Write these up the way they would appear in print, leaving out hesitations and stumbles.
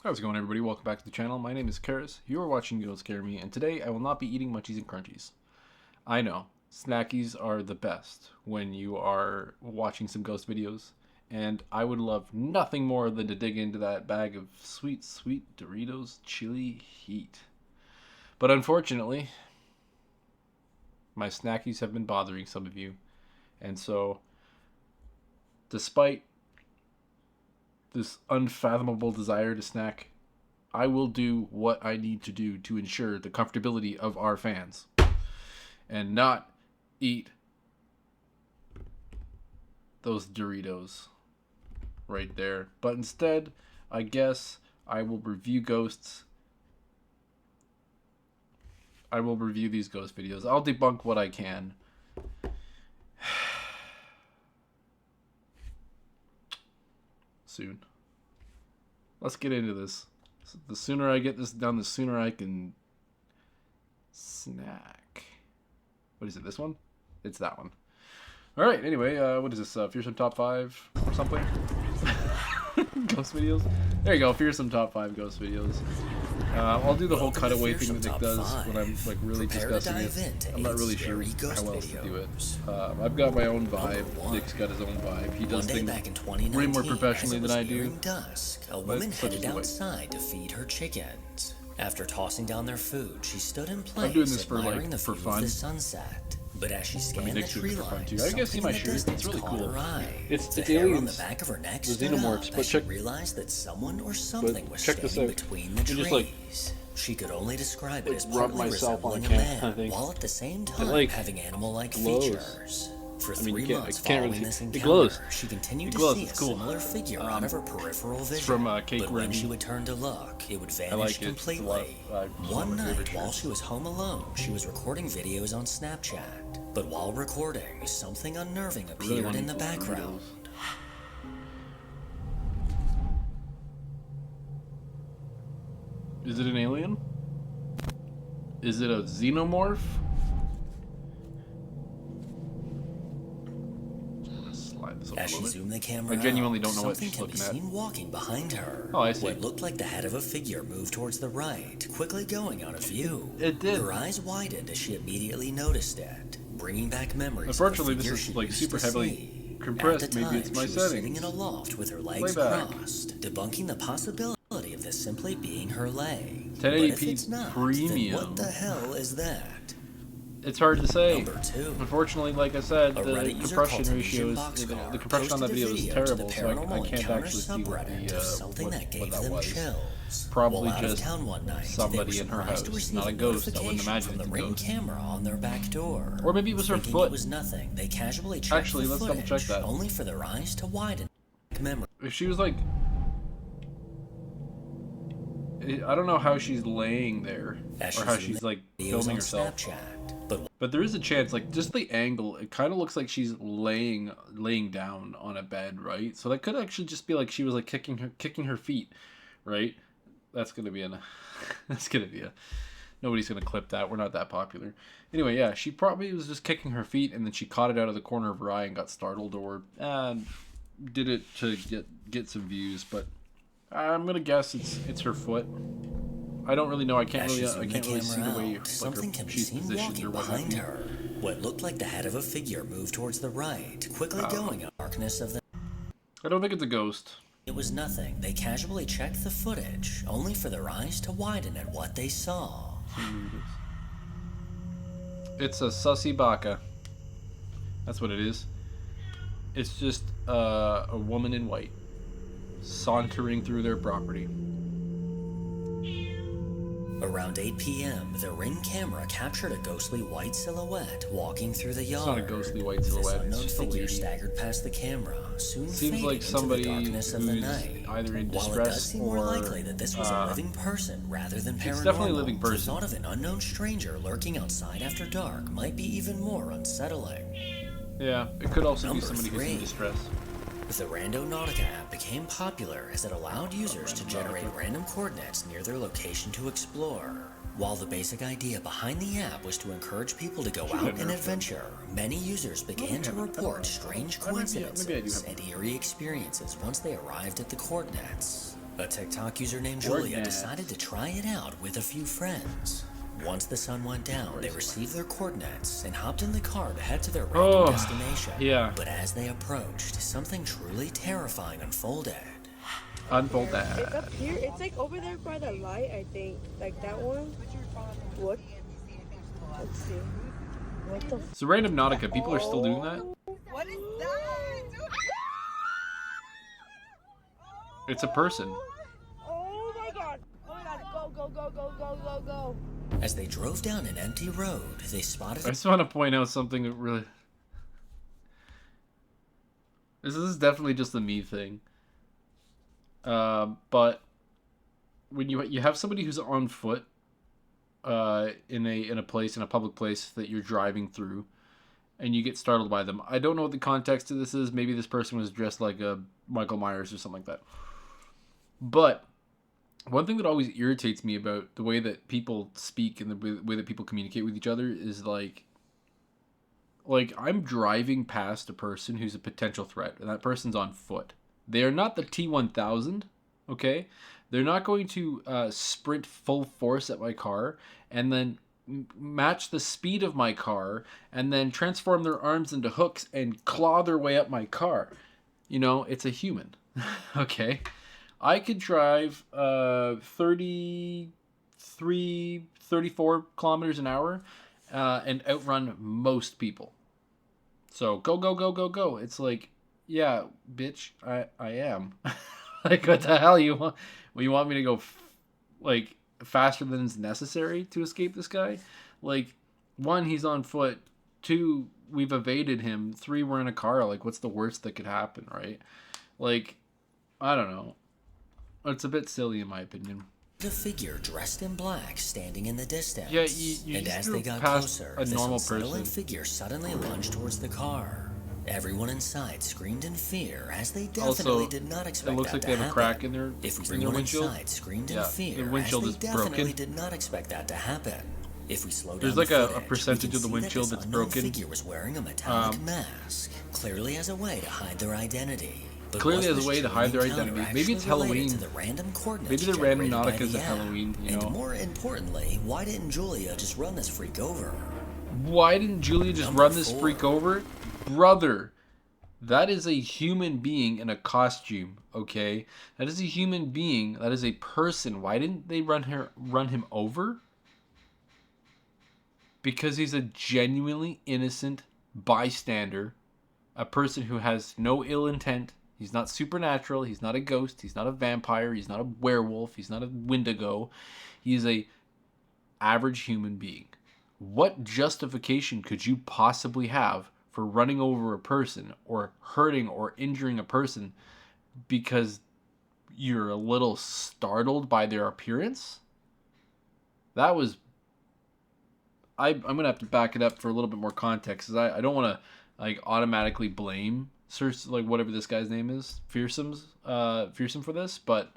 How's it going, everybody? Welcome back to the channel. My name is Karis. You are watching You Don't Scare Me, and today I will not be eating munchies and crunchies. I know, snackies are the best when you are watching some ghost videos, and I would love nothing more than to dig into that bag of sweet, sweet Doritos chili heat. But unfortunately, my snackies have been bothering some of you, and so, despite this unfathomable desire to snack, I will do what I need to do to ensure the comfortability of our fans and not eat those Doritos right there. But instead, I guess I will review ghosts. I will review these ghost videos. I'll debunk what I can. Soon. Let's get into this. The sooner I get this done, the sooner I can snack. What is it, this one? It's that one. Alright, anyway, what is this? Fearsome Top 5 or something? Ghost videos? There you go, Fearsome Top 5 ghost videos. I'll do the whole cutaway thing that Nick does when I'm like really discussing it. I'm not really sure how else to do it. I've got my own vibe. Nick's got his own vibe. He does things way more professionally than I do. A woman headed outside to feed her chickens. After tossing down their food, she stood in place, I'm doing this for admiring like the view of the sunset. But as she scanned the tree line, I guess see my shirt. It's really cool. It's aliens, on the back of her neck the stood up xenomorphs. But as she realized that someone or something was check this standing out. between the trees. Just like, she could only describe it as rub partly myself on resembling a camera, man, while at the same time like having animal-like glows. features. For 3 months I can't following really this see. It encounter, glows. she continued to glows. see It's a cool. similar figure out of her peripheral vision. It's from Cake but when Remy. she would turn to look, it would vanish like it. completely. One night, while she was home alone, she was recording videos on Snapchat. But while recording, something unnerving appeared in the background. Is it an alien? Is it a xenomorph? As she zoomed the camera I genuinely don't know out, what she's something can looking be at. seen walking behind her. Oh, I see. What looked like the head of a figure moved towards the right, quickly going out of view. It did. Her eyes widened as she immediately noticed it, bringing back memories. Unfortunately, of the this figure is she like used super to heavily see. compressed. At the Maybe it's time, my she was settings. sitting in a loft with her legs Playback. crossed, debunking the possibility of this simply being her leg. 1080p but if it's not, premium. then what the hell is that? It's hard to say. Number 2. Unfortunately, like I said, the Reddit user compression called ratio is JUMPSCARES the compression on that posted a video is video to the terrible, so I Paranormal can't Encounter actually see what subreddit of something that gave that them was. chills. Probably While out of just town one night, somebody they were in her surprised to house, receive not a ghost. I wouldn't notification imagine from the it's a Ring ghost. camera on their back door. Or maybe it was her Thinking foot. It was nothing. They casually checked Actually, the let's footage, double check that. only for their eyes to widen. Memory. If she was like, I don't know how she's laying there, or how she's like filming herself. Snapchat, But there is a chance, like just the angle, it kind of looks like she's laying down on a bed, right? So that could actually just be like she was like kicking her feet, right? That's gonna be nobody's gonna clip that. We're not that popular. Anyway, yeah, she probably was just kicking her feet, and then she caught it out of the corner of her eye and got startled, or did it to get some views. But I'm gonna guess it's her foot. I don't really know. I can't really see the way something can be she's seen positioned walking or what behind have you. her. What looked like the head of a figure moved towards the right, quickly going out of the darkness of the. I don't think it's a ghost. It was nothing. They casually checked the footage, only for their eyes to widen at what they saw. It's a sussy baka. That's what it is. It's just a woman in white sauntering through their property. Around 8 p.m., the Ring camera captured a ghostly white silhouette walking through the yard. It's not a ghostly white silhouette. This unknown it's just a figure lady. staggered past the camera, soon Seems fading like somebody into the darkness of the who's night. either in While it does distress seem more or likely that this was a living person rather than paranormal, it's definitely a living the person. thought of an unknown stranger lurking outside after dark might be even more unsettling. Yeah, it could also be Number somebody who's in 3. distress. The Randonautica app became popular as it allowed users to generate random coordinates near their location to explore. While the basic idea behind the app was to encourage people to go out and adventure, many users began to report strange coincidences and eerie experiences once they arrived at the coordinates. A TikTok user named Julia decided to try it out with a few friends. Once the sun went down, they received their coordinates and hopped in the car to head to their random destination. Yeah. But as they approached, something truly terrifying unfolded. Unfold that. It's up here. It's like over there by the light, I think. Like that one. What? Let's see. What the? So random Nautica, people are still doing that? What is that? It's a person. Oh my god. Oh my god. Go, go, go, go, go, go, go. As they drove down an empty road, they spotted I just want to point out something that really... This is definitely just a me thing. But when you have somebody who's on foot in a public place that you're driving through, and you get startled by them. I don't know what the context of this is. Maybe this person was dressed like a Michael Myers or something like that. But one thing that always irritates me about the way that people speak and the way that people communicate with each other is like I'm driving past a person who's a potential threat, and that person's on foot. They are not the T-1000, okay? They're not going to sprint full force at my car and then match the speed of my car and then transform their arms into hooks and claw their way up my car. You know, it's a human, okay? I could drive 33, 34 kilometers an hour and outrun most people. So go, go, go, go, go. It's like, yeah, bitch, I am. Like, what the hell you want? Well, you want me to go like faster than is necessary to escape this guy? Like, 1, he's on foot. 2, we've evaded him. 3, we're in a car. Like, what's the worst that could happen, right? Like, I don't know. It's a bit silly in my opinion. a figure dressed in black standing in the distance. Yeah, you and just as drove they got past closer, a this normal unsettling person. figure suddenly lunged towards the car. Everyone inside screamed in fear, as they definitely Also, did not it expect looks that like to they have a happen. crack in their Everyone windshield. inside screamed in Yeah, fear, the windshield as is they broken. definitely did not expect that to happen. If we slow down There's like the a footage, we percentage can of the see windshield that that's this unknown broken. figure was wearing a metallic mask, clearly as a way to hide their identity. But Clearly was as a this way to hide their chilling identity. encounter Maybe it's actually related Halloween. to the random coordinates Maybe the random generated by Nautica's the at app? Halloween, you know. And more importantly, why didn't Julia just run this freak over? Why didn't Julia just Number run this 4. freak over? Brother, that is a human being in a costume, okay? That is a human being. That is a person. Why didn't they run him over? Because he's a genuinely innocent bystander, a person who has no ill intent. He's not supernatural. He's not a ghost. He's not a vampire. He's not a werewolf. He's not a Wendigo. He's a average human being. What justification could you possibly have for running over a person or hurting or injuring a person because you're a little startled by their appearance? That was... I'm going to have to back it up for a little bit more context, because I don't want to like automatically blame like whatever this guy's name is, Fearsome for this, but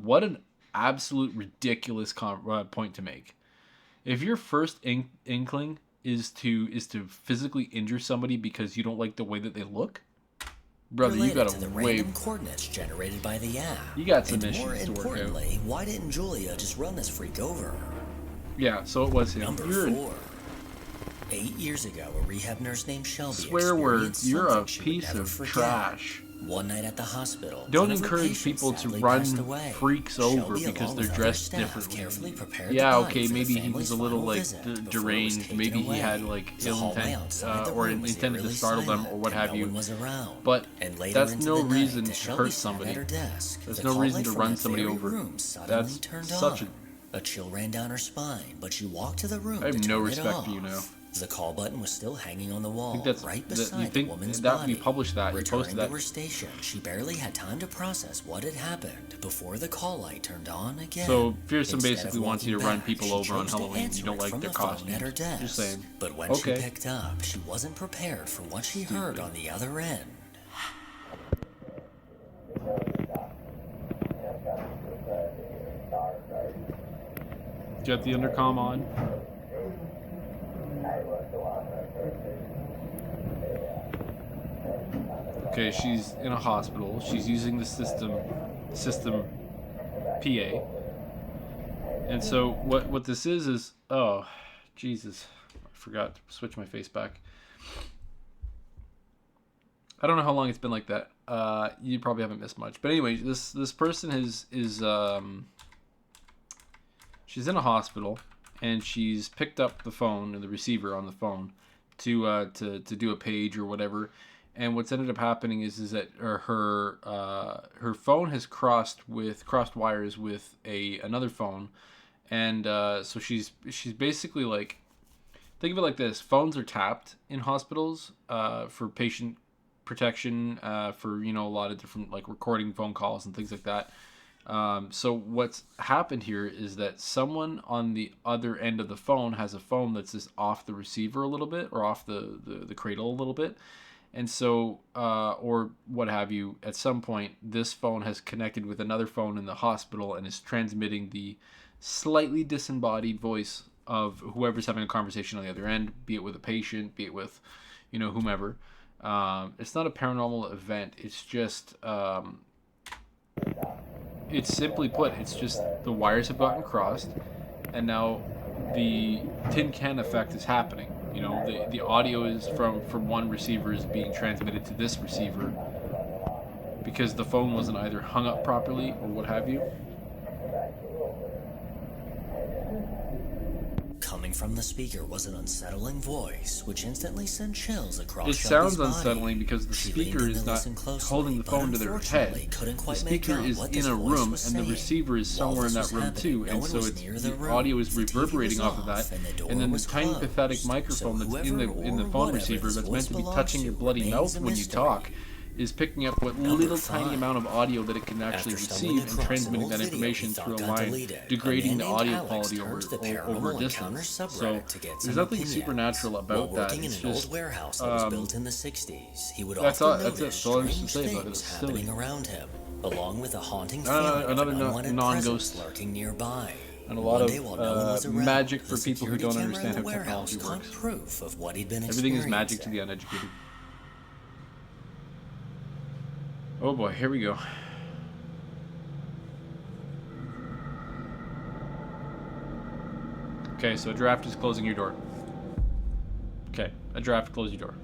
what an absolute ridiculous point to make. If your first inkling is to physically injure somebody because you don't like the way that they look, brother, you got to the a random coordinates generated by the app. You got some and issues more to work out. importantly, why didn't Julia just run this freak over? Yeah, so it was him. Number 4. 8 years ago, a rehab nurse named Shelby Swear words, experienced you're a something she would piece never of forget. trash. One night at the hospital, Don't one of her encourage patients people to sadly run passed away. freaks over Shelby, because along they're with other dressed staff, differently. carefully prepared Yeah, the body okay, for the maybe he family's was a little final like visit before it was deranged. taken Maybe he away. had like The ill hallway intent outside the or room was intended to eerily startle them silent, or what and have no you. one was around. But And later that's into no the night, reason as to Shelby hurt sat somebody. at her desk, There's the no call reason light to from run that somebody very over. room suddenly That's turned such on. A chill ran down her spine, but she walked to the room I have to no turn respect it off. for you now. The call button was still hanging on the I wall, think that's right you beside think the woman's that body. you published that. You Returning posted to that. her station, she barely had time to process what had happened before the call light turned on again. So Fearsome Instead basically of wants you to walking run back, people she over on chose to Halloween. You answer don't it like from their the phone costumes. at her desk. Just saying. But when Okay. she picked up, she wasn't prepared for what she heard on the other end. Get the intercom on. Okay, she's in a hospital. She's using the system PA. And so what this is oh, Jesus, I forgot to switch my face back. I don't know how long it's been like that. You probably haven't missed much, but anyway, this person is she's in a hospital, and she's picked up the phone and the receiver on the phone to do a page or whatever. And what's ended up happening is that her phone has crossed wires with another phone, and so she's basically like, think of it like this: phones are tapped in hospitals for patient protection, for a lot of different, like, recording phone calls and things like that. So what's happened here is that someone on the other end of the phone has a phone that's just off the receiver a little bit, or off the cradle a little bit. And so, or what have you, at some point, this phone has connected with another phone in the hospital and is transmitting the slightly disembodied voice of whoever's having a conversation on the other end, be it with a patient, be it with, whomever. It's not a paranormal event. It's just, it's simply put, it's just the wires have gotten crossed, and now the tin can effect is happening. The audio is from one receiver is being transmitted to this receiver because the phone wasn't either hung up properly or what have you. Coming from the speaker was an unsettling voice, which instantly sent chills across It Shelby's sounds body. unsettling because the She speaker leaned in is to not listen closely, holding the but phone to their unfortunately head. couldn't The quite make speaker out is what in this a voice room, was and the saying. receiver is While somewhere in this that was room happening, too, no and one so was it's near the room. audio is The TV reverberating was off of that, off, and the door and then the was tiny closed. pathetic microphone So that's in the whoever or phone whatever receiver this that's voice meant to be belongs touching to your bloody remains mouth a when you mystery. talk is picking up what Number little tiny 5. amount of audio that it can actually After stumbling receive and across transmitting an that old video information he through a thought got line, deleted, degrading a the man named audio Alex quality turned over to the over Paranormal Encounters distance. subreddit So to get there's some nothing opinions. supernatural While about that. working in It's an old just warehouse that was built in the 60s, he would that's often all. That's it. notice That's all there's to strange say about it. things It's happening silly. around him, along with a haunting Another feeling of an another unwanted non-ghost. presence lurking nearby. And a lot One day while no one was of around, magic the for people who security don't camera understand in how the warehouse technology caught works. proof of what he'd been Everything is experiencing. magic to the uneducated. Oh boy, here we go. Okay, so a draft is closing your door. Okay, a draft closed your door.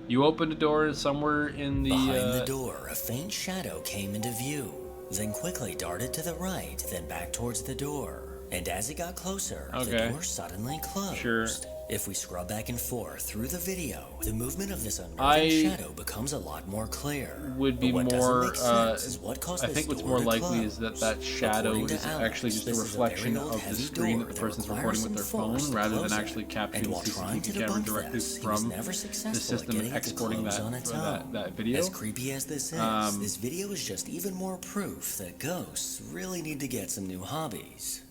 You opened a door somewhere in the... Behind the door, a faint shadow came into view, then quickly darted to the right, then back towards the door. And as it got closer, the Okay. door suddenly closed. Sure. If we scrub back and forth through the video, the movement of this unnerving I shadow becomes a lot more clear. would be But what more, doesn't make sense is what caused I this think what's door more to likely close. is that shadow According to is Alex, actually just a this is reflection very old, of the heavy screen door that the person's requires recording with their some force phone, to rather close than it. actually capturing And the while trying to CCTV camera debunk directly this, he was from never the successful system at getting it to exporting close that, on its own. that video. As creepy as this is, this video is just even more proof that ghosts really need to get some new hobbies.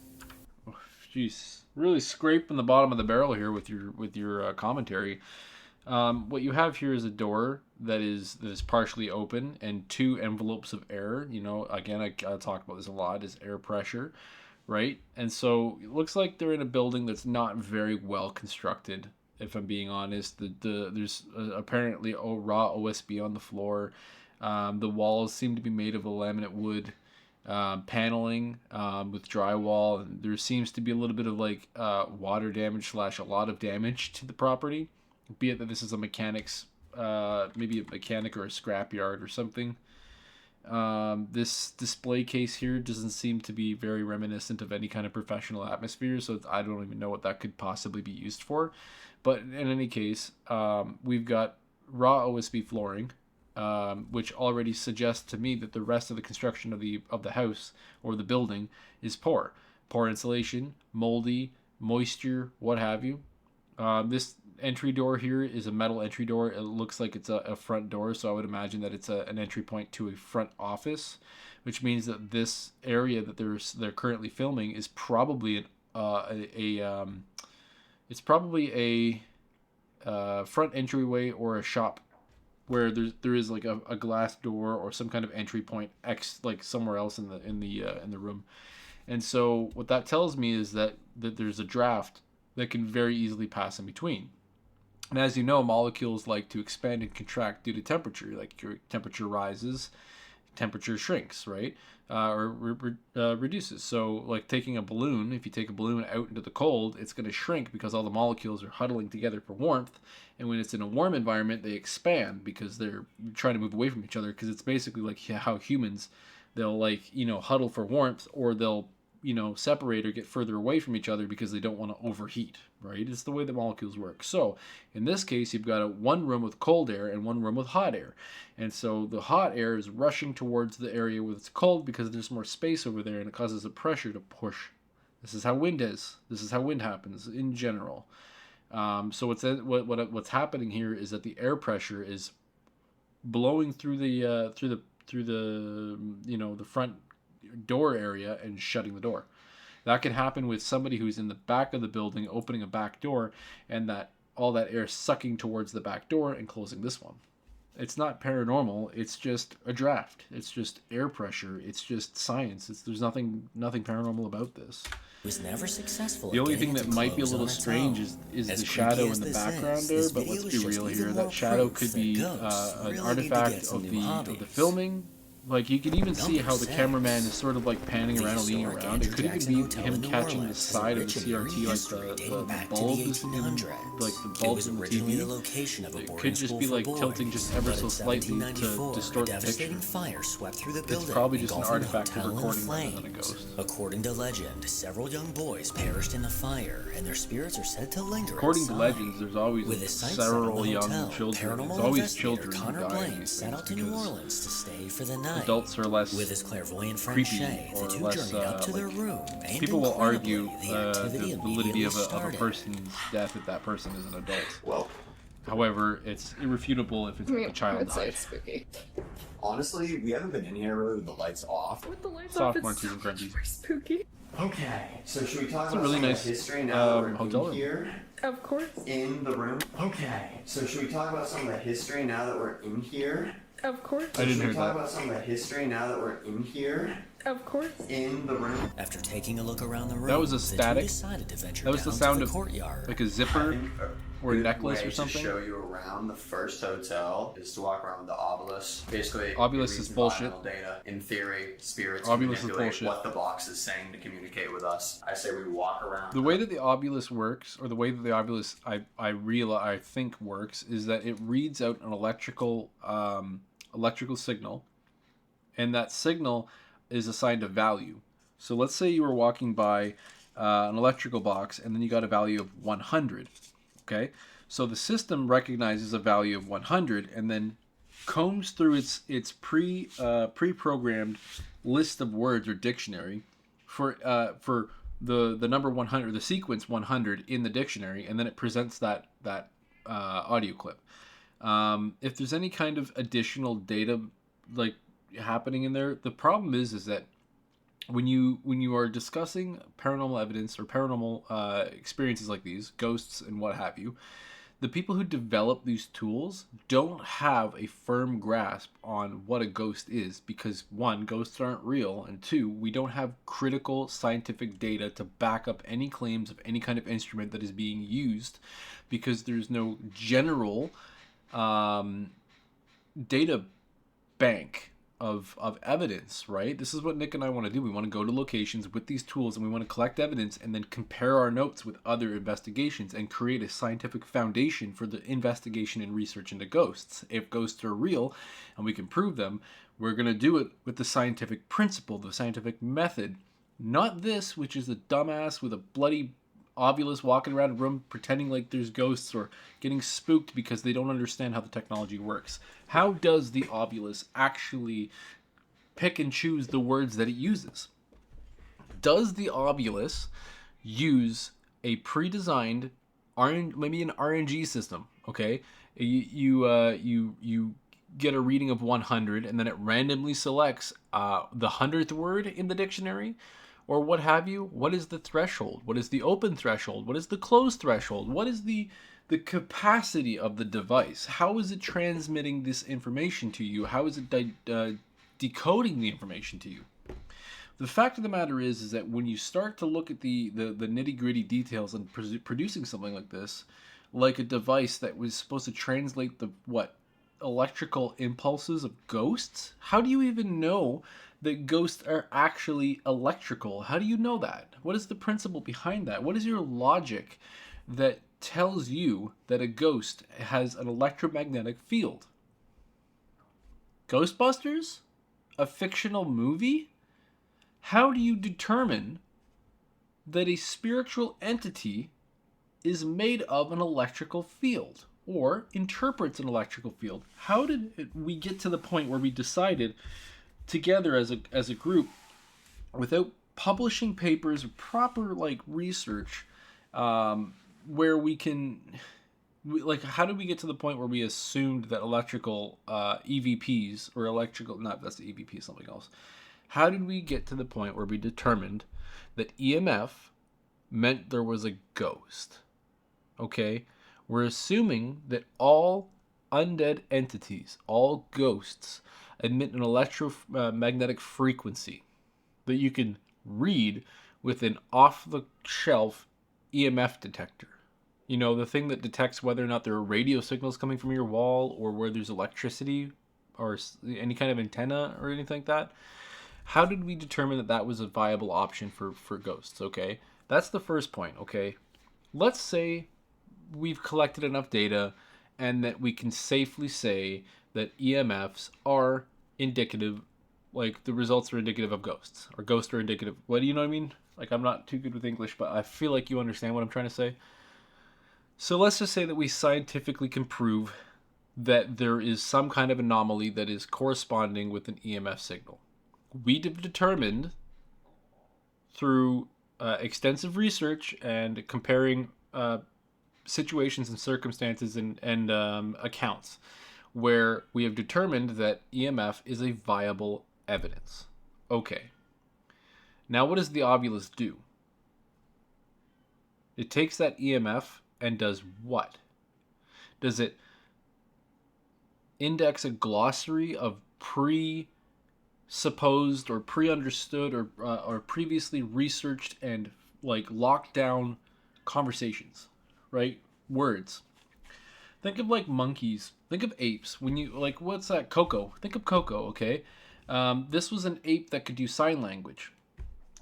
Jeez, really scraping the bottom of the barrel here with your commentary. What you have here is a door that is partially open and two envelopes of air. Again, I talk about this a lot, is air pressure, right? And so it looks like they're in a building that's not very well constructed. If I'm being honest, there's apparently raw OSB on the floor. The walls seem to be made of a laminate wood. Paneling with drywall, and there seems to be a little bit of like water damage / a lot of damage to the property, be it that this is a mechanic's maybe a mechanic or a scrapyard or something. This display case here doesn't seem to be very reminiscent of any kind of professional atmosphere, so I don't even know what that could possibly be used for. But in any case, we've got raw OSB flooring, which already suggests to me that the rest of the construction of the house or the building is poor insulation, moldy, moisture, what have you. This entry door here is a metal entry door. It looks like it's a front door, so I would imagine that it's an entry point to a front office, which means that this area that they're currently filming is probably it's probably a front entryway or a shop, where there is like a glass door or some kind of entry point like somewhere else in the room. And so what that tells me is that there's a draft that can very easily pass in between. And as you know, molecules like to expand and contract due to temperature. Like your temperature rises, temperature shrinks, right? Reduces. So like taking a balloon, if you take a balloon out into the cold, it's going to shrink because all the molecules are huddling together for warmth. And when it's in a warm environment, they expand because they're trying to move away from each other, because it's basically like how humans, they'll like, huddle for warmth, or they'll, separate or get further away from each other because they don't want to overheat, right? It's the way the molecules work. So in this case, you've got one room with cold air and one room with hot air. And so the hot air is rushing towards the area where it's cold because there's more space over there, and it causes the pressure to push. This is how wind is. This is how wind happens in general. So what's happening here is that the air pressure is blowing through the the front door area and shutting the door. That can happen with somebody who's in the back of the building opening a back door, and that all that air sucking towards the back door and closing this one. It's not paranormal. It's just a draft. It's just air pressure. It's just science. There's nothing paranormal about this. Was never successful. The only thing that might be a little strange is the shadow in the background there, but let's be real here. That shadow could be an artifact of the filming. Like, you can even see how the cameraman is sort of like panning around and leaning around. It could even be him catching the side of the CRT, like the bulbs, like the bulbs in the TV. It could just be like tilting just ever so slightly to distort the picture. It's probably just an artifact of recording rather than a ghost. According to legend, several young boys perished in the fire, and their spirits are said to linger. According to legends, there's always several young children. There's always children who die in these set out to New Orleans to stay for the night. Adults are less with his clairvoyant friend creepy, Shay, or the two less journeyed up to their room, and people will argue the the validity of a person's death if that person is an adult. Well, however, it's irrefutable if it's a child died. It's spooky. honestly, we haven't been in here really with the lights off. With the lights Soft off, ones it's and grungy. super spooky. Okay, so should we talk It's a about really some nice, of the history now that we're hotel in room. here? Of course. In the room? Okay, so should we talk about some of the history now that we're in here? Of course. I didn't hear Should we talk that. about some of the history now that we're in here? Of course. In the room? After taking a look around the room, That was a the two static. decided to venture That was the down sound to of the courtyard. like a zipper or a necklace or To something. show you around the first hotel is to walk around with the obelisk. Basically, Obelisk it reads is bullshit. environmental Data. In theory, spirits Obelisk is manipulate bullshit. what the box is saying to communicate with us. I say we walk around. The way that the obelisk works, or the way that the obelisk I think works, is that it reads out an electrical signal, and that signal is assigned a value. So let's say you were walking by an electrical box, and then you got a value of 100. Okay, so the system recognizes a value of 100, and then combs through its pre-programmed list of words or dictionary for the number 100, the sequence 100 in the dictionary, and then it presents that audio clip. If there's any kind of additional data like happening in there, the problem is that when you are discussing paranormal evidence or paranormal experiences like these, ghosts and what have you, the people who develop these tools don't have a firm grasp on what a ghost is, because one, ghosts aren't real, and two, we don't have critical scientific data to back up any claims of any kind of instrument that is being used, because there's no general data bank of evidence, right? This is what Nick and I want to do. We want to go to locations with these tools, and we want to collect evidence and then compare our notes with other investigations and create a scientific foundation for the investigation and research into ghosts. If ghosts are real and we can prove them, we're going to do it with the scientific principle, the scientific method, not this, which is a dumbass with a bloody obelisk walking around a room pretending like there's ghosts, or getting spooked because they don't understand how the technology works. How does the obelisk actually pick and choose the words that it uses? Does the obelisk use a pre-designed maybe an RNG system? Okay, you get a reading of 100, and then it randomly selects the 100th word in the dictionary, or what have you. What is the threshold? What is the open threshold? What is the closed threshold? What is the capacity of the device? How is it transmitting this information to you? How is it decoding the information to you? The fact of the matter is that when you start to look at the nitty-gritty details and producing something like this, like a device that was supposed to translate the electrical impulses of ghosts? How do you even know that ghosts are actually electrical? How do you know that? What is the principle behind that? What is your logic that tells you that a ghost has an electromagnetic field? Ghostbusters? A fictional movie? How do you determine that a spiritual entity is made of an electrical field or interprets an electrical field? How did we get to the point where we decided together as a group, without publishing papers or proper research, where we can how did we get to the point where we assumed that electrical EVPs or electrical, not, that's the EVP, something else. How did we get to the point where we determined that EMF meant there was a ghost? Okay, we're assuming that all undead entities, all ghosts, emit an electromagnetic frequency that you can read with an off-the-shelf EMF detector. You know, the thing that detects whether or not there are radio signals coming from your wall or where there's electricity or any kind of antenna or anything like that. How did we determine that that was a viable option for ghosts? Okay, that's the first point. Okay, let's say we've collected enough data and that we can safely say that EMFs are indicative, like the results are indicative of ghosts, or ghosts are indicative. What do you know what I mean? Like, I'm not too good with English, but I feel like you understand what I'm trying to say. So let's just say that we scientifically can prove that there is some kind of anomaly that is corresponding with an EMF signal. We have determined through extensive research and comparing situations and circumstances and accounts where we have determined that EMF is a viable evidence. Okay. Now what does the Ovilus do? It takes that EMF and does what? Does it index a glossary of supposed or pre-understood or previously researched and locked down conversations, right? Words. Think of monkeys. Think of apes. When you what's that? Coco. Think of Coco. Okay, this was an ape that could do sign language.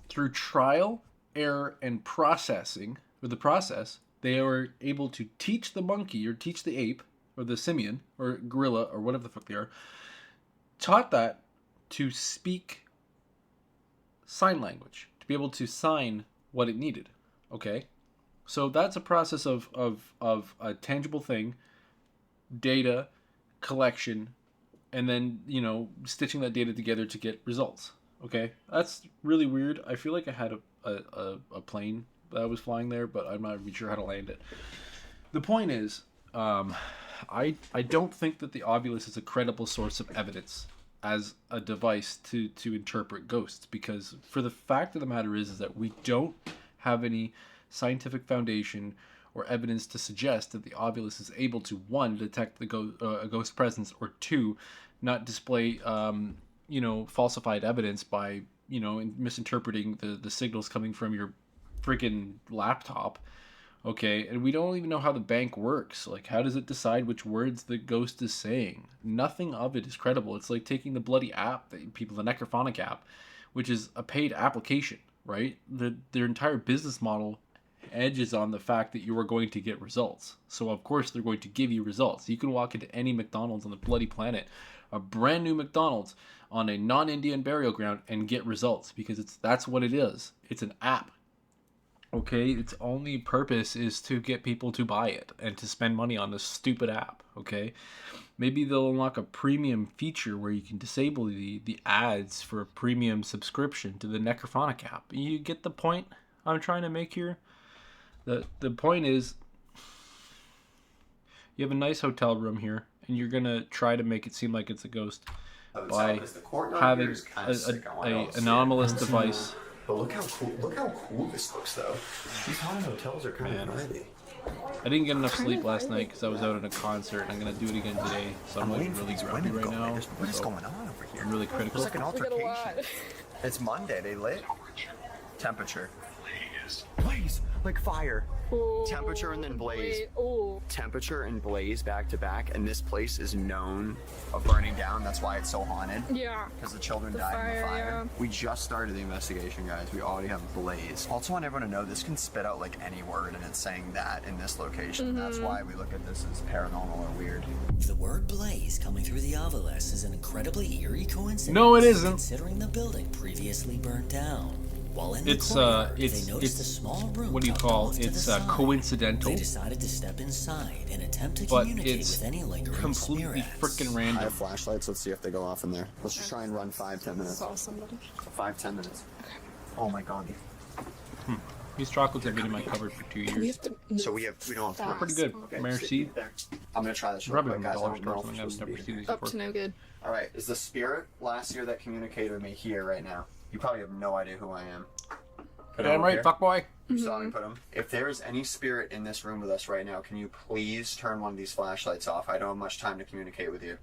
Through trial, error, and processing, or the process, they were able to teach the monkey or teach the ape or the simian or gorilla or whatever the fuck they are, taught that to speak sign language, to be able to sign what it needed. Okay, so that's a process of a tangible thing, data collection, and then stitching that data together to get results. Okay, that's really weird. I feel like I had a plane that was flying there, but I'm not really sure how to land it. The point is, I don't think that the Ovilus is a credible source of evidence as a device to interpret ghosts, because for the fact of the matter is that we don't have any scientific foundation or evidence to suggest that the Ovilus is able to, one, detect a ghost presence, or two, not display falsified evidence by misinterpreting the signals coming from your freaking laptop. Okay, and we don't even know how the bank works. How does it decide which words the ghost is saying? Nothing of it is credible. It's like taking the bloody app, the Necrophonic app, which is a paid application, right? Their entire business model edges on the fact that you are going to get results. So of course they're going to give you results. You can walk into any McDonald's on the bloody planet, a brand new McDonald's on a non-Indian burial ground, and get results, because that's what it is. It's an app. Okay, its only purpose is to get people to buy it and to spend money on this stupid app. Okay, maybe they'll unlock a premium feature where you can disable the ads for a premium subscription to the Necrophonic app. You get the point I'm trying to make here? The point is, you have a nice hotel room here, and you're gonna try to make it seem like it's a ghost by having an anomalous device. But look how cool this looks, though. These haunted hotels are kind of nerdy. I didn't get enough sleep last night because I was out at a concert, and I'm gonna do it again today. So I'm really grumpy right now. What is going on over here? I'm really critical. It's like an altercation. It's Monday. They lit. Temperature. Blaze like fire. Ooh, Temperature and then blaze. Ooh. Temperature and blaze back to back, and this place is known of burning down. That's why it's so haunted. Yeah. Because the children The died in the fire, fire. yeah. We just started the investigation, guys. We already have blaze. Also want everyone to know this can spit out like any word, and it's saying that in this location. That's why we look at this as paranormal or weird. The word blaze coming through the obelisk is an incredibly eerie coincidence. No, it isn't. Considering the building previously burned down. While in the It's, courtyard, it's- they noticed it's- a small room. what do you tucked call off it? to It's, the side. coincidental. They decided to step inside and attempt to But communicate it's with any lingering completely spirits. freaking I random. have flashlights. Let's see if they go off in there. Let's just try and run 5-10 minutes. Saw somebody. 5-10 minutes. Oh my god. These chocolates have been in my cupboard for 2 We years. have to. So we don't have. Pretty good. Okay, Merci. sit there. I'm gonna try this real Probably quick, in the guys. I dollar don't store or know if something. we're I've supposed to never be seen here. these Up before. to no good. All right, is the spirit last year that communicated with me here right now? You probably have no idea who I am. Put him Damn up right, here. fuckboy. You saw me put him. If there is any spirit in this room with us right now, can you please turn one of these flashlights off? I don't have much time to communicate with you.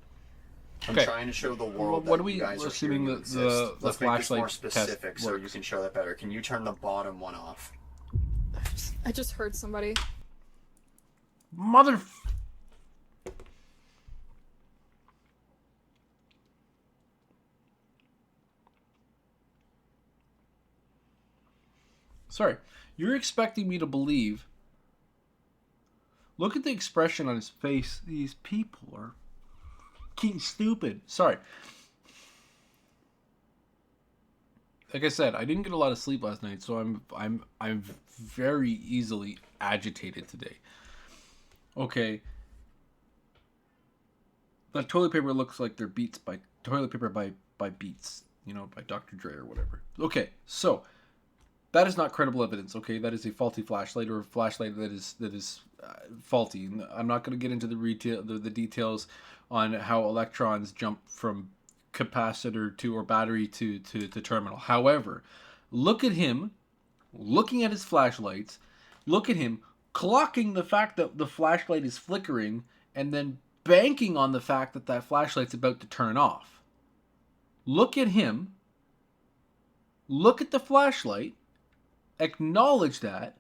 I'm Okay. trying to show the world What that are we you guys are assuming here the- to exist. the Let's make this more flashlight specific test so you works? can show that better. Can you turn the bottom one off? I just heard somebody. Mother. Sorry, you're expecting me to believe. Look at the expression on his face. These people are fucking stupid. Sorry. Like I said, I didn't get a lot of sleep last night, so I'm very easily agitated today. Okay. That toilet paper looks like they're Beats by toilet paper by Beats, you know, by Dr. Dre or whatever. Okay, so that is not credible evidence. Okay, that is a faulty flashlight or a flashlight that is faulty. I'm not going to get into the details on how electrons jump from capacitor to or battery to terminal. However, look at him looking at his flashlights. Look at him clocking the fact that the flashlight is flickering and then banking on the fact that that flashlight's about to turn off. Look at him. Look at the flashlight. Acknowledge that.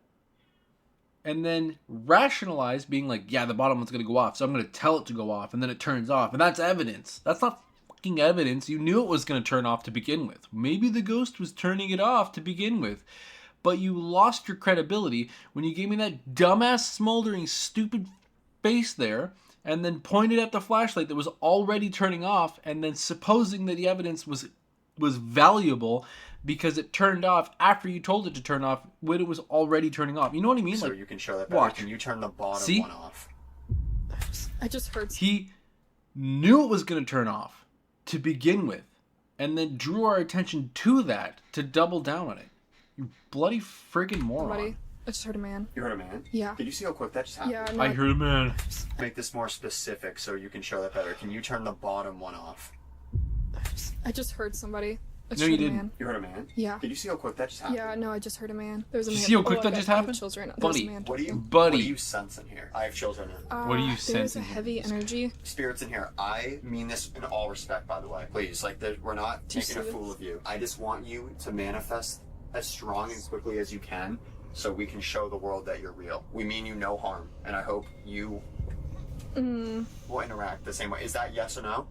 And then rationalize being like, yeah, the bottom one's going to go off, so I'm going to tell it to go off, and then it turns off. And that's evidence. That's not fucking evidence. You knew it was going to turn off to begin with. Maybe the ghost was turning it off to begin with. But you lost your credibility when you gave me that dumbass, smoldering, stupid face there, and then pointed at the flashlight that was already turning off, and then supposing that the evidence was valuable because it turned off after you told it to turn off when it was already turning off. You know what I mean? So like, you can show that better. watch. Can you turn the bottom See? one off? I just heard. He knew it was going to turn off to begin with, and then drew our attention to that to double down on it. You bloody friggin' moron. Somebody. I just heard a man. You heard a man? Yeah. Did you see how quick that just happened? Yeah. No, I heard a man. Make this more specific so you can show that better. Can you turn the bottom one off? I just heard somebody. I just No, you heard a didn't. man. You heard a man? Yeah. Did you see how quick that just happened? Yeah. No, I just heard a man. There's a Did you man. see how quick I that got- just I have happened? children. Buddy. There's a man. What do you Buddy. sense in here? I have children in. What do you There's sense a in here? heavy energy. Spirits in here. I mean this in all respect, by the way. Please, like, we're not Do you making a see fool this? of you. I just want you to manifest as strong and quickly as you can so we can show the world that you're real. We mean you no harm, and I hope you will interact the same way. Is that yes or no?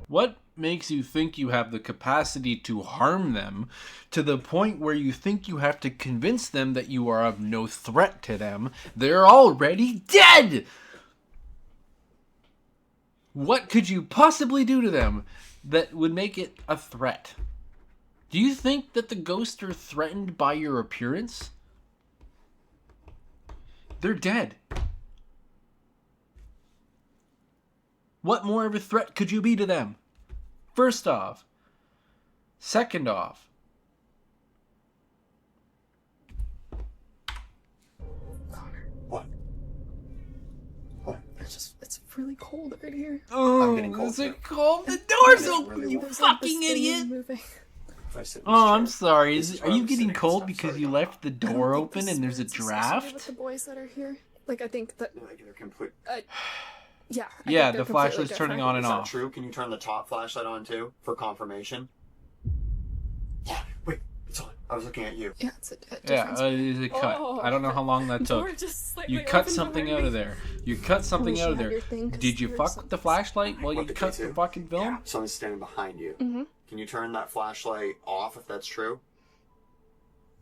What makes you think you have the capacity to harm them to the point where you think you have to convince them that you are of no threat to them? They're already dead! What could you possibly do to them that would make it a threat? Do you think that the ghosts are threatened by your appearance? They're dead. What more of a threat could you be to them? First off. Second off. What? What? It's really cold right here. Oh, I'm getting cold, is it too. cold? The door's It's open, really you warm. There's like fucking this thing idiot! moving. If I sit in this Oh, I'm chair- sorry. This is Are where you I'm getting sitting, cold I'm because sorry. you left the I don't door think open the and there's a spirits associated draft? with the boys that are here. Like I think that. Like, they're complete. Yeah. I Yeah, think the they're completely flashlight's turning different. on Is and that off. true? Can you turn the top flashlight on too for confirmation? Yeah. Wait, it's on. I was looking at you. Yeah, it's a Yeah, difference. it's a cut. Oh. I don't know how long that took. Door just slightly You cut opened something behind out of me. there. You cut something wish out you of had there. your thing, 'cause Did you there's fuck with the flashlight while you What, the cut K2? the fucking film? Yeah. Someone's standing behind you. Mm-hmm. Can you turn that flashlight off if that's true?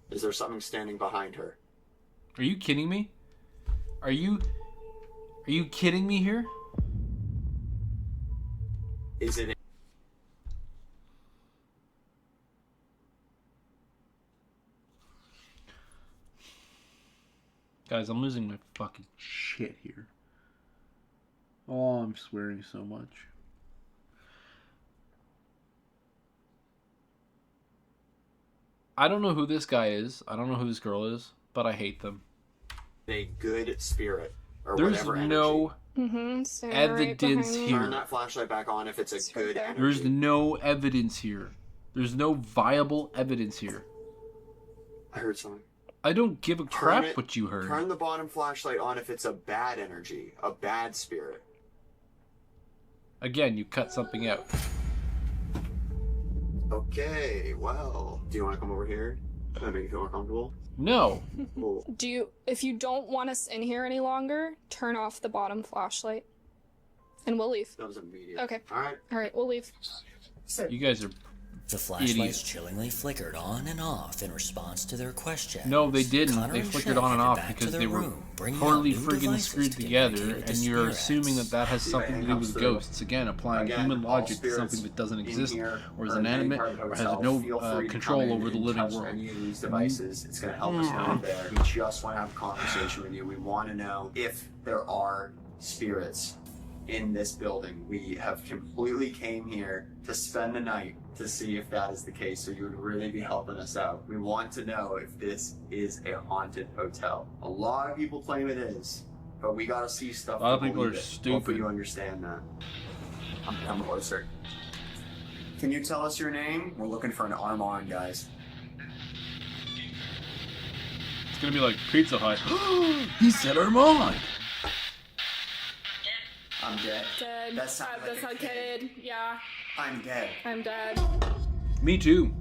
Is there something standing behind her? Are you kidding me? Are you kidding me here? Is it? Guys, I'm losing my fucking shit here. Oh, I'm swearing so much. I don't know who this guy is. I don't know who this girl is, but I hate them. A good spirit or There's whatever energy. no Evidence here. Turn that flashlight back on if it's a It's right good there. energy. There's no evidence here. There's no viable evidence here. I heard something. I don't give a crap it- what you heard. Turn the bottom flashlight on if it's a bad energy, a bad spirit. Again, you cut something out. Okay, well, do you want to come over here? Does that make you feel more comfortable? No. Cool. If you don't want us in here any longer, turn off the bottom flashlight. And we'll leave. That was immediate. Okay. Alright. Alright, we'll leave. You guys are... The flashlights Idiots. chillingly flickered on and off in response to their questions. No, they didn't. Connor They and flickered Shay on and headed off back to because their they were room, bringing poorly out new friggin' devices screwed to together, communicate with and the you're spirits. assuming that that has See, something it to do comes with through. ghosts. Again, applying Again, human all logic to spirits something that doesn't in exist, here or is or in any inanimate, part of the or has hotel, no feel free to control come in over the and living touch world. Any of these devices, it's going to help us out there. We just want to have a conversation with you. We want to know if there are spirits in this building. We have completely came here to spend the night to see if that is the case, so you would really be helping us out. We want to know if this is a haunted hotel. A lot of people claim it is, but we gotta see stuff. A lot of to people are believe it. stupid. Hopefully you understand that. I'm closer. Can you tell us your name? We're looking for an Armand, guys. It's gonna be like Pizza Hut. He said Armand! I'm dead. Dead. That sounded like a kid. Yeah, I'm dead. I'm dead. Me too.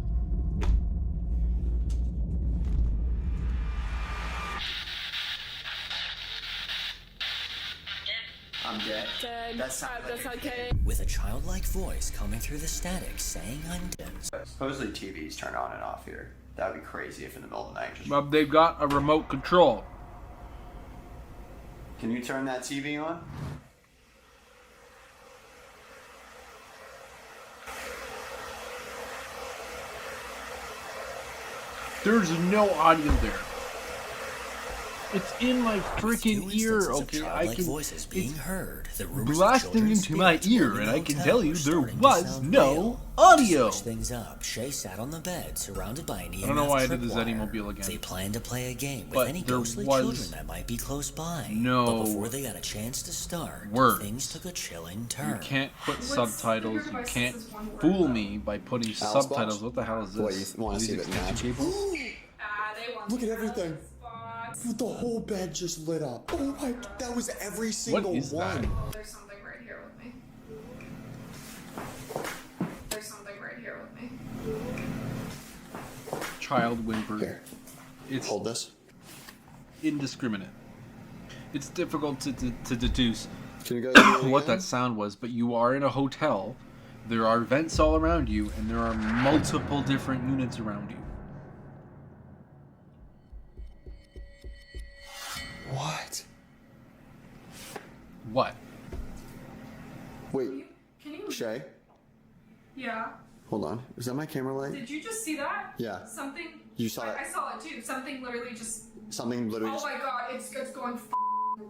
I'm dead. Dead. That sounded like a kid. With a childlike voice coming through the static saying I'm dead. Supposedly TVs turn on and off here. That'd be crazy if in the middle of the night just... But they've got a remote control. Can you turn that TV on? There's no audio there. It's in my With two freaking ear, instances of okay? I childlike can... voices being it's heard. The rumors of blasting children's into my spirits ear, roaming and I the can hotel tell you were there starting to was sound no real. audio. To switch things up, Shay sat on the bed, surrounded by an EMF I don't know why I did the tripwire. Zeddymobile again. They planned to play a game with But any there ghostly was children that might be close by. no But before they got a chance to start, words. things took a chilling You turn. can't put subtitles. You can't fool me by putting subtitles. What the hell is What, this? you wanna These see the extension match? cables? Look at everything. The whole bed just lit up. Oh my, that was every single is that? one. There's something right here with me. There's something right here with me. Child whimper. Here, It's hold this. indiscriminate. It's difficult to deduce Can you guys hear it what again? that sound was, but you are in a hotel. There are vents all around you, and there are multiple different units around you. What? What? Wait, Can you? Shay, Yeah. hold on. Is that my camera light? Did you just see that? Yeah. Something. You saw I that? saw it too. Something literally just. Something literally Oh just... my god! It's going.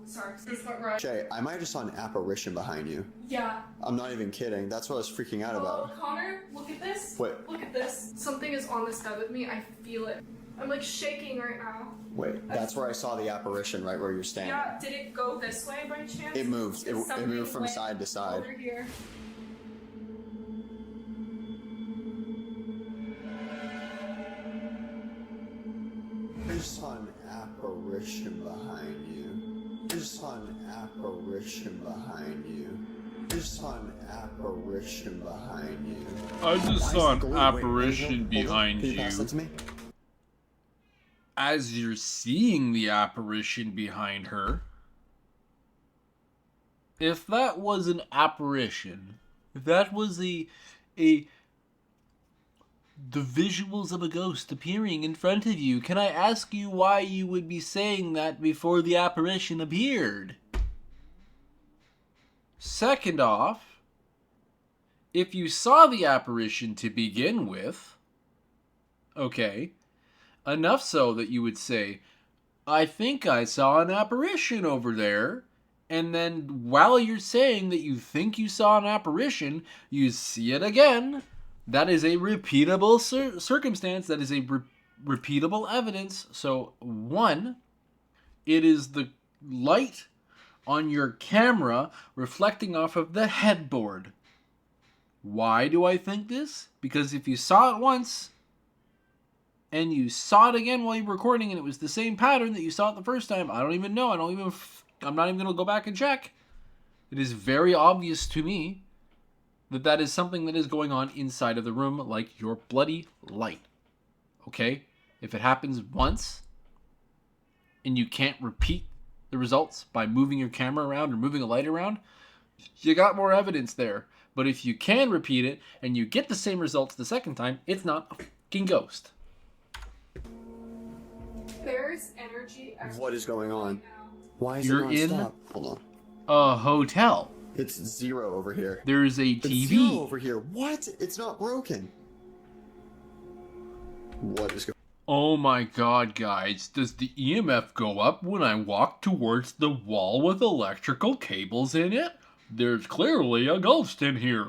Sorry. It's not right. Shay, I might have just saw an apparition behind you. Yeah. I'm not even kidding. That's what I was freaking out Oh, about. Connor, look at this. What? Look at this. Something is on this bed with me. I feel it. I'm like shaking right now. Wait, that's where I saw the apparition, right where you're standing. Yeah. Did it go this way by chance? It moved. It Something moved from went side to side. Over here. I just saw an apparition behind you. I just saw an apparition behind you. I just saw an apparition behind you. I just Why saw is it an glowing? Wait, apparition hold on. behind Can you pass you. that to me? as you're seeing the apparition behind her, if that was an apparition, if that was the visuals of a ghost appearing in front of you, can I ask you why you would be saying that before the apparition appeared? Second off, if you saw the apparition to begin with, okay, enough so that you would say, I think I saw an apparition over there, and then while you're saying that you think you saw an apparition, you see it again. That is a repeatable circumstance. That is a repeatable evidence. So, one, it is the light on your camera reflecting off of the headboard. Why do I think this? Because if you saw it once, and you saw it again while you were recording, and it was the same pattern that you saw it the first time, I don't even know. I'm not even going to go back and check. It is very obvious to me that that is something that is going on inside of the room, like your bloody light. Okay? If it happens once, and you can't repeat the results by moving your camera around or moving a light around, you got more evidence there. But if you can repeat it, and you get the same results the second time, it's not a fucking ghost. There's energy. What is going on? Why is You're it in non-stop? Hold on. a hotel. It's 0 over here. There's a It's TV. 0 over here. What? It's not broken. What is going Oh my god, guys. Does the EMF go up when I walk towards the wall with electrical cables in it? There's clearly a ghost in here.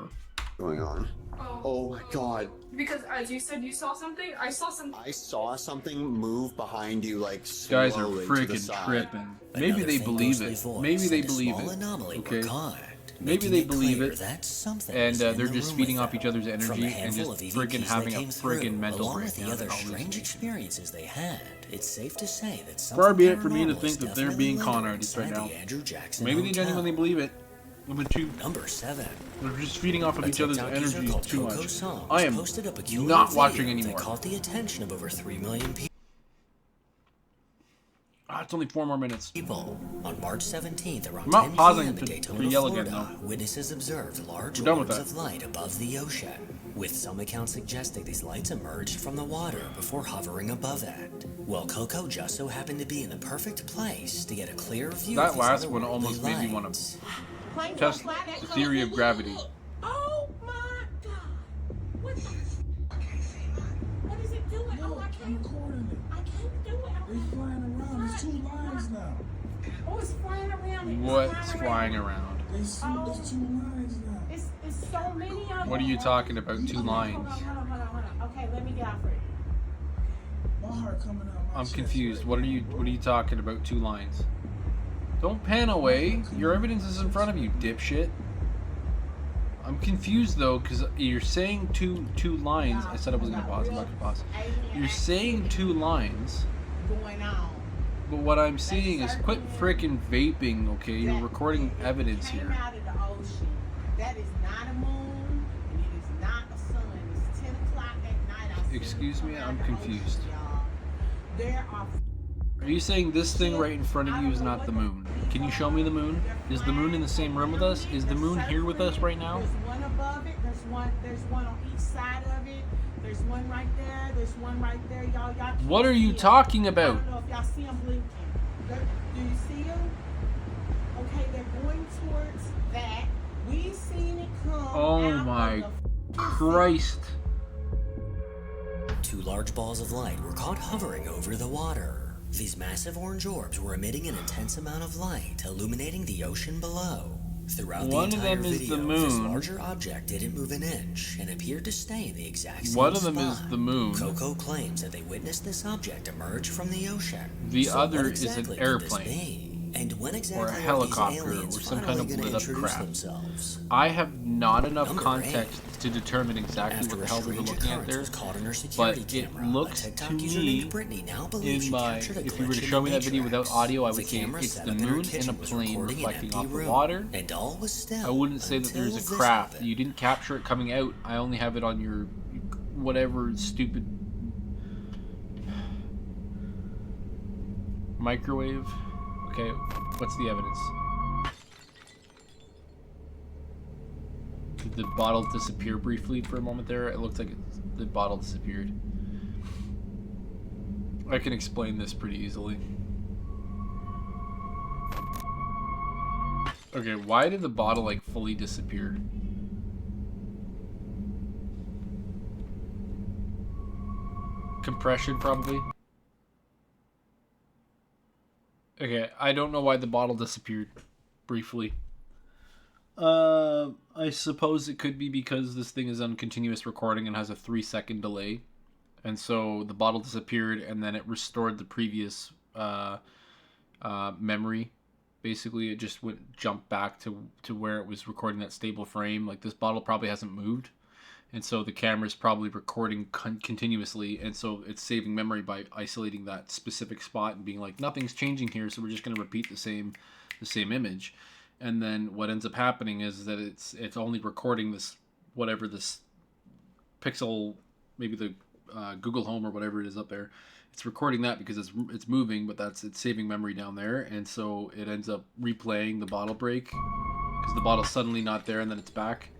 on? Oh my god. Because as you said, you saw something. I saw something. I saw something move behind you, like, Guys are slowly to the freaking side. tripping. Maybe Another they faint believe ghostly it. voice Maybe they and a believe small it. anomaly were Okay. caught, Maybe making they it believe clear it. that something And was in they're the just room feeding with off each them. other's From energy the and handful just of friggin' EVPs having that a came friggin' through, mental along with the breakdown other and all this strange shit. experiences they had, it's safe to say that Far something be it for me to paranormal think is that they're definitely being con lingering artists right inside now. the Andrew Jackson Maybe they Hotel. genuinely believe it. But too, Number 7. they're just feeding off of A each other's TikTok user energy called too Coco much. Songs I am posted a peculiar not video watching that anymore. caught the attention of over 3 million people. It's only 4 more minutes. On March 17th, around I'm not 10 pausing p.m. in to Daytona, yell again, Florida, witnesses observed large We're done with orbs that. of light above the ocean, with some accounts suggesting these lights emerged from the water before hovering above it. Well, Coco just so happened to be in the perfect place to get a clear view That of these last one otherworldly almost made me want lights. to test the theory of gravity. Oh my god! What the? What is it doing? Oh, I can't. Recording it. I can't do it. It's flying around. There's 2 lines now. Oh, it's flying around. It's What's flying around? There's 2 lines now. It's so many of them. What are you talking about? 2 lines. Hold on. Okay, let me get out for it. My heart coming out my I'm chest confused. right What are you talking about? 2 lines. Don't pan away. Your evidence is in front of you, dipshit. I'm confused though, because you're saying two lines. I said I wasn't gonna pause. I'm not gonna pause. You're saying 2 lines, Going on. but what I'm seeing is quit frickin' vaping. Okay, you're recording evidence Came here. out of the ocean. That is not a moon, and it is not a sun. It's 10 o'clock at night. I see Excuse it me, come out I'm of the confused. ocean, y'all. There are. Are you saying this thing right in front of you is not the moon? Can you show me the moon? Is the moon in the same room with us? Is the moon here with us right now? There's one above it. There's one on each side of it. There's one right there. There's one right there. Y'all can't What are you see 'em. talking I about? don't know if y'all see them blinking. Do you see them? Okay, they're going towards that. We seen it come. Oh out my of the Christ. 2 large balls of light were caught hovering over the water. These massive orange orbs were emitting an intense amount of light, illuminating the ocean below. Throughout One the of entire them is the video, this moon. larger object didn't move an inch and appeared to stay in the exact same One of them is spot. the moon. Coco claims that they witnessed this object emerge from the ocean. The So other what is an exactly could this airplane. be? And when exactly Or a are these helicopter, aliens or some finally kind of gonna lit up introduce crap. themselves? I have not enough Number context to determine exactly After what the a hell they were strange looking at occurrence there. was caught on her security But it camera, looks a TikTok to user me, named Brittany now believes in she my, captured a if you were glitch to in show the me that video without matrix. audio, I The would say camera it's set the up in her moon and kitchen a was plane recording an reflecting empty off the room, water. and all was still I wouldn't say that there's until a this craft. happened. You didn't capture it coming out. I only have it on your whatever stupid. Microwave. Okay, what's the evidence? Did the bottle disappear briefly for a moment there? It looked like the bottle disappeared. I can explain this pretty easily. Okay, why did the bottle like fully disappear? Compression, probably. Okay, I don't know why the bottle disappeared briefly. I suppose it could be because this thing is on continuous recording and has a 3-second delay. And so the bottle disappeared and then it restored the previous memory. Basically, it just jumped back to where it was recording that stable frame. Like, this bottle probably hasn't moved. And so the camera's probably recording continuously, and so it's saving memory by isolating that specific spot and being like, nothing's changing here, so we're just going to repeat the same image. And then what ends up happening is that it's only recording this, whatever this pixel, maybe the Google Home or whatever it is up there. It's recording that because it's moving, but it's saving memory down there, and so it ends up replaying the bottle break because the bottle's suddenly not there and then it's back.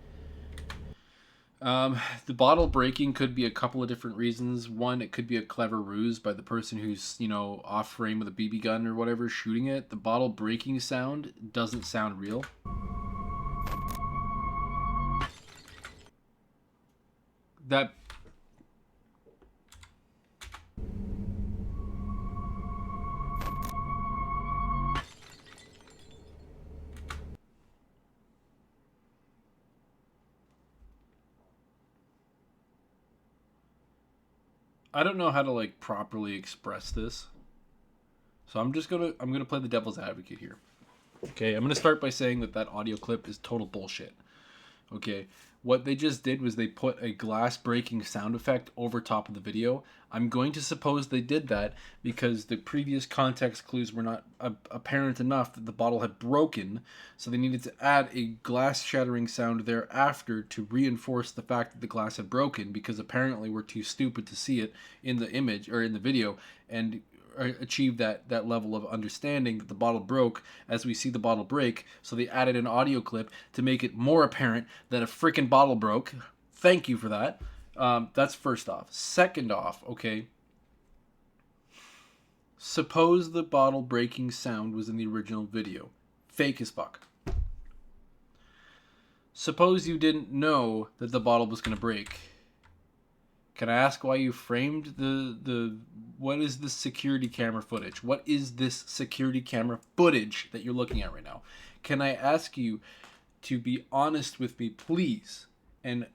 The bottle breaking could be a couple of different reasons. One, it could be a clever ruse by the person who's, off frame with a BB gun or whatever shooting it. The bottle breaking sound doesn't sound real. I don't know how to like properly express this. So I'm gonna play the devil's advocate here. Okay, I'm gonna start by saying that audio clip is total bullshit. Okay, what they just did was they put a glass breaking sound effect over top of the video. I'm going to suppose they did that because the previous context clues were not apparent enough that the bottle had broken, so they needed to add a glass shattering sound thereafter to reinforce the fact that the glass had broken, because apparently we're too stupid to see it in the image or in the video and achieve that level of understanding that the bottle broke as we see the bottle break. So they added an audio clip to make it more apparent that a freaking bottle broke. Thank you for that. That's first off. Second off, okay, suppose the bottle breaking sound was in the original video. Fake as fuck. Suppose you didn't know that the bottle was going to break. Can I ask why you framed what is this security camera footage? What is this security camera footage that you're looking at right now? Can I ask you to be honest with me, please? And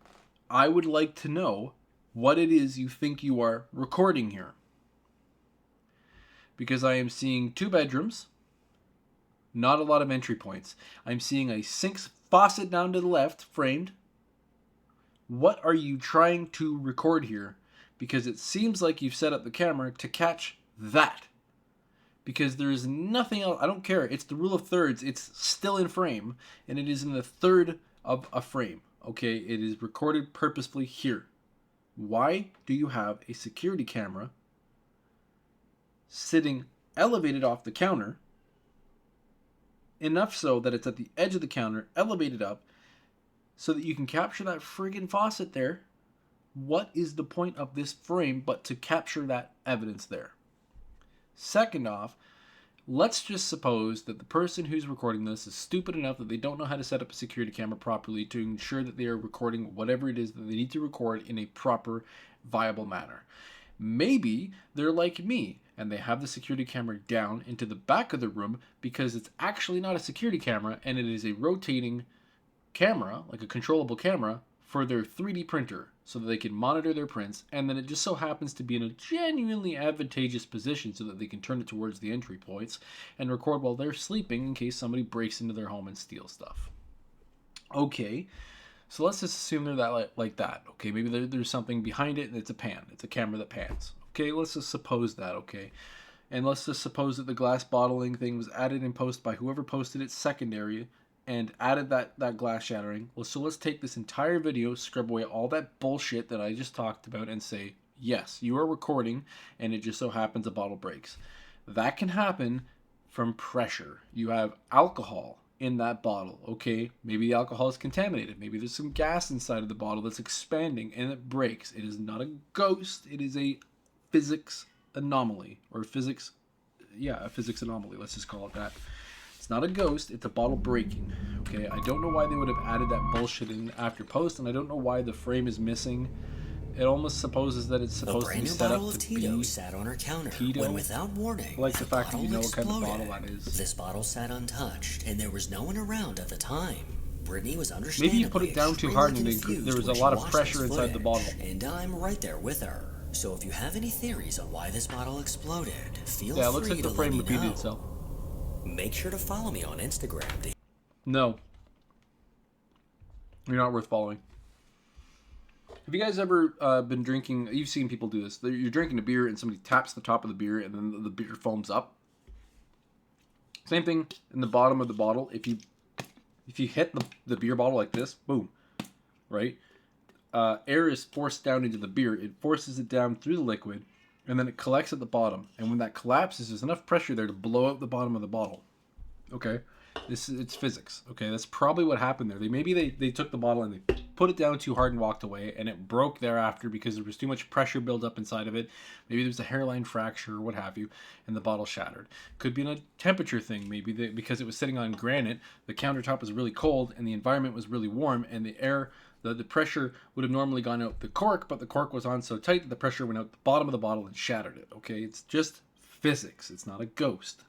I would like to know what it is you think you are recording here. Because I am seeing 2 bedrooms, not a lot of entry points. I'm seeing a sink faucet down to the left, framed. What are you trying to record here? Because it seems like you've set up the camera to catch that. Because there is nothing else. I don't care. It's the rule of thirds. It's still in frame. And it is in the third of a frame. Okay? It is recorded purposefully here. Why do you have a security camera sitting elevated off the counter, enough so that it's at the edge of the counter, elevated up, so that you can capture that friggin' faucet there? What is the point of this frame but to capture that evidence there? Second off, let's just suppose that the person who's recording this is stupid enough that they don't know how to set up a security camera properly to ensure that they are recording whatever it is that they need to record in a proper, viable manner. Maybe they're like me and they have the security camera down into the back of the room because it's actually not a security camera and it is a rotating camera, like a controllable camera, for their 3D printer so that they can monitor their prints, and then it just so happens to be in a genuinely advantageous position so that they can turn it towards the entry points and record while they're sleeping in case somebody breaks into their home and steals stuff. Okay, so let's just assume they're that like that. Okay, maybe there's something behind it and it's a pan. It's a camera that pans. Okay, let's just suppose that, okay? And let's just suppose that the glass bottling thing was added in post by whoever posted it secondary and added that glass shattering. Well, so let's take this entire video, scrub away all that bullshit that I just talked about, and say, yes, you are recording, and it just so happens a bottle breaks. That can happen from pressure. You have alcohol in that bottle, okay? Maybe the alcohol is contaminated. Maybe there's some gas inside of the bottle that's expanding and it breaks. It is not a ghost. It is a physics anomaly, or a physics anomaly. Let's just call it that. It's not a ghost. It's a bottle breaking, okay? I don't know why they would have added that bullshit in after post, and I don't know why the frame is missing. It almost supposes that it's supposed to be set up to be Tito sat on her counter Tito. when, without warning, I like the fact that you know what kind of exploded. bottle that is. This bottle sat untouched, and there was no one around at the time. Brittany was understandably Maybe you put it down too hard and there was a lot of pressure inside the bottle. And I'm right there with her. So if you have any theories on why this bottle exploded, feel Yeah, it looks free like the to frame let me repeated know. itself. Make sure to follow me on Instagram. No. You're not worth following. Have you guys ever been drinking... You've seen people do this. You're drinking a beer and somebody taps the top of the beer and then the beer foams up. Same thing in the bottom of the bottle. If you hit the beer bottle like this, boom, right? Air is forced down into the beer. It forces it down through the liquid, and then it collects at the bottom. And when that collapses, there's enough pressure there to blow out the bottom of the bottle. Okay? It's physics. Okay? That's probably what happened there. Maybe they took the bottle and they put it down too hard and walked away, and it broke thereafter because there was too much pressure built up inside of it. Maybe there was a hairline fracture or what have you, and the bottle shattered. Could be a temperature thing. Maybe because it was sitting on granite, the countertop was really cold and the environment was really warm, and the air... The pressure would have normally gone out the cork, but the cork was on so tight that the pressure went out the bottom of the bottle and shattered it, okay? It's just physics. It's not a ghost.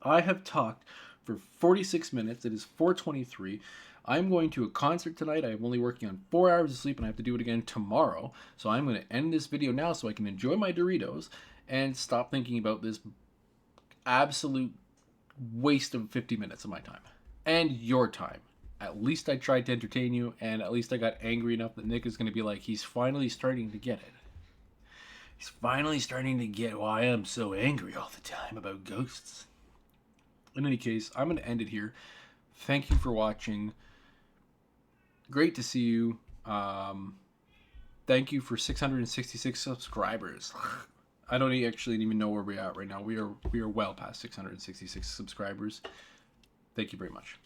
I have talked for 46 minutes. It is 4:23. I'm going to a concert tonight. I'm only working on 4 hours of sleep, and I have to do it again tomorrow. So I'm going to end this video now so I can enjoy my Doritos and stop thinking about this absolute waste of 50 minutes of my time. And your time. At least I tried to entertain you, and at least I got angry enough that Nick is going to be like, he's finally starting to get it. He's finally starting to get why I'm so angry all the time about ghosts. In any case, I'm going to end it here. Thank you for watching. Great to see you. Thank you for 666 subscribers. I don't actually even know where we're at right now. We are well past 666 subscribers. Thank you very much.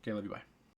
Okay, love you, bye.